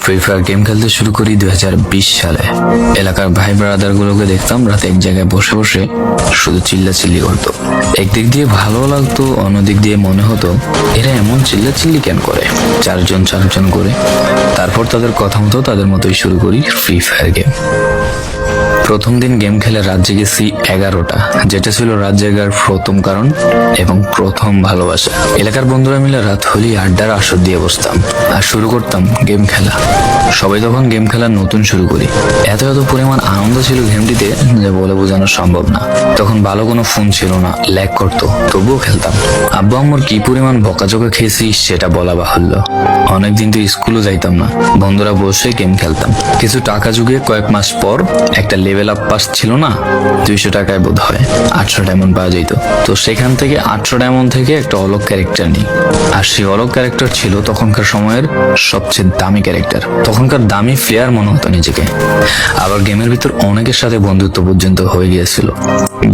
Free fire game খেলতে শুরু করি 2020 সালে। এলাকার ভাই ব্রাদার গুলোকে দেখতাম রাতে এক জায়গায় বসে বসে শুধু চিল্লাচিল্লি করতো। একদিক দিয়ে ভালো লাগতো, অন্যদিক দিয়ে মনে হতো এরা এমন চিল্লাচিল্লি কেন করে, চারজন করে। তারপর তাদের কথা মতো তাদের মতোই শুরু করি ফ্রি ফায়ার গেম। প্রথম দিন গেম খেলে রাত জেগেছি 11টা, যেটা ছিল রাত জেগার প্রথম কারণ এবং প্রথম ভালোবাসা। এলাকার বন্ধুরা মিলে রাত হলেই আড্ডার আসর দিয়ে বসতাম আর শুরু করতাম গেম খেলা। সবাই তখন গেম খেলা নতুন শুরু করি। এত পরিমাণ আনন্দ ছিল গেমটিতে যে বলে বোঝানো সম্ভব না। তখন ভালো কোনো ফোন ছিল না, ল্যাগ করতো, তবুও খেলতাম। আব্বু আম্মুর কি পরিমাণ বকাঝকা খেয়েছি সেটা বলা বাহুল্য। অনেকদিন তো স্কুলও যাইতাম না, বন্ধুরা বসে গেম খেলতাম। কিছু টাকা যুগে কয়েক মাস পর একটা লেভেল আপ পাস ছিল না, 200 টাকায় বোধ হয় 800 ডায়মন্ড পাওয়া যেত। তো সেখান থেকে 800 ডায়মন্ড থেকে একটা অলগ ক্যারেক্টার নিই। আর সেই অলগ ক্যারেক্টার ছিল তখনকার সময়ের সবচেয়ে দামি ক্যারেক্টার। তখনকার দামি প্লেয়ার মনে হতো নিজেকে। আবার গেমের ভিতর অনেকের সাথে বন্ধুত্ব পর্যন্ত হয়ে গিয়েছিল।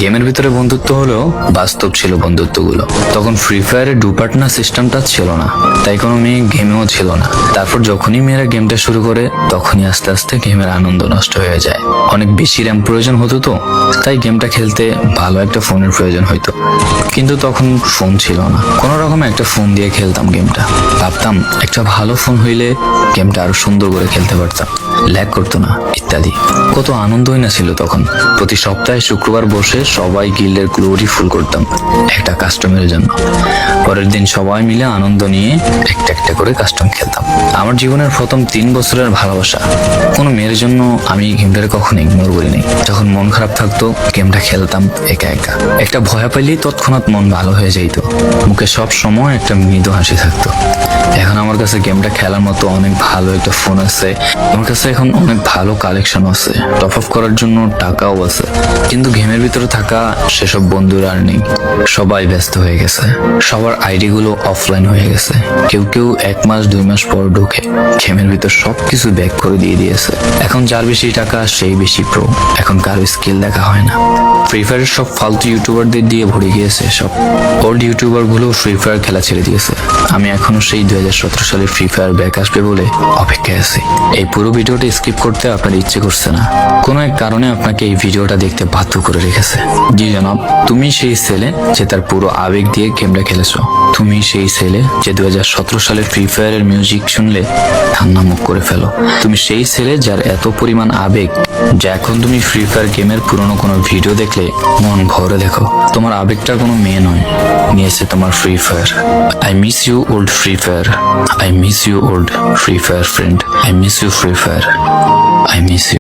গেমের ভিতরে বন্ধুত্ব হলেও বাস্তব ছিল বন্ধুত্বগুলো। তখন ফ্রি ফায়ারের ডু পার্টনার সিস্টেমটা ছিল না, তাই কোনো মেয়ে গেমেও ছিল না। তারপর যখনই মেয়েরা গেমটা শুরু করে তখনই আস্তে আস্তে গেমের আনন্দ নষ্ট হয়ে যায়। অনেক বেশি র্যাম প্রয়োজন হতো, তো তাই গেমটা খেলতে ভালো একটা ফোনের প্রয়োজন হইতো। কিন্তু তখন ফোন ছিল না, কোনো রকমে একটা ফোন দিয়ে খেলতাম গেমটা। ভাবতাম একটা ভালো ফোন হইলে গেমটা আরো সুন্দর করে খেলতে পারতাম, ল্যাগ করতো না ইত্যাদি। কত আনন্দই না ছিল তখন। প্রতি সপ্তাহে শুক্রবার বসে সবাই গিল্ডের গ্লোরি ফুল করতাম একটা কাস্টমের জন্য। পরের দিন সবাই মিলে আনন্দ নিয়ে একটা একটা করে কাস্টম খেলতাম। আমার জীবনের প্রথম 3 বছরের ভালোবাসা। কোনো মেয়ের জন্য আমি গেমটাকে কখনো ইগনোর করিনি। যখন মন খারাপ থাকতো গেমটা খেলতাম একা একা। একটা ভয় পাইলেই তৎক্ষণাৎ মন ভালো হয়ে যাইতো, মুখে সব সময় একটা মৃদু হাসি থাকতো। এখন আমার কাছে গেমটা খেলার মতো অনেক ভালো একটা ফোন আছে, আমার কাছে এখন অনেক ভালো কালেকশন আছে, টপ আপ করার জন্য টাকাও আছে। কিন্তু গেমের ভিতরে থাকা সেসব বন্ধুরা আর নেই, সবাই ব্যস্ত হয়ে গেছে। সবার আইডি গুলো অফলাইন হয়ে গেছে। কেউ 1 মাস 2 মাস পর ঢুকে গেমের ভিতর সবকিছু ব্যাক করে দিয়ে দিয়েছে। এখন যার বেশি টাকা সেই বেশি প্রো, এখন কারো স্কিল দেখা হয় না। ফ্রি ফায়ারের সব ফালতু ইউটিউবারদের দিয়ে ভরে গিয়েছে সব। ওল্ড ইউটিউবার গুলো ফ্রি ফায়ার খেলা ছেড়ে দিয়েছে। আমি এখনো সেই 2017 সালে ফ্রি ফায়ার ব্যাক আসবে বলে অপেক্ষায় আছি। এই পুরো ভিডিওটা স্কিপ করতে আপনার ইচ্ছে করছে না, কোনো এক কারণে আপনাকে এই ভিডিওটা দেখতে বাধ্য করে রেখেছে। জি জনাব, তুমি সেই ছেলে যে তার পুরো আবেগ দিয়ে গেমটা খেলেছো। তুমি সেই ছেলে যে 2017 সালে ফ্রি ফায়ারের মিউজিক শুনলে ঠান্ডা মুখ করে ফেলো। তুমি সেই ছেলে যার এত পরিমাণ আবেগ যে এখন তুমি ফ্রি ফায়ার গেমের পুরনো কোনো ভিডিও দেখলে মন ভরে দেখো। তোমার আবেগটা কোনো মেয়ে নয়, নিয়েছে তোমার Free Fire. I miss you old Free Fire, I miss you old Free Fire friend, I miss you Free Fire, I miss you.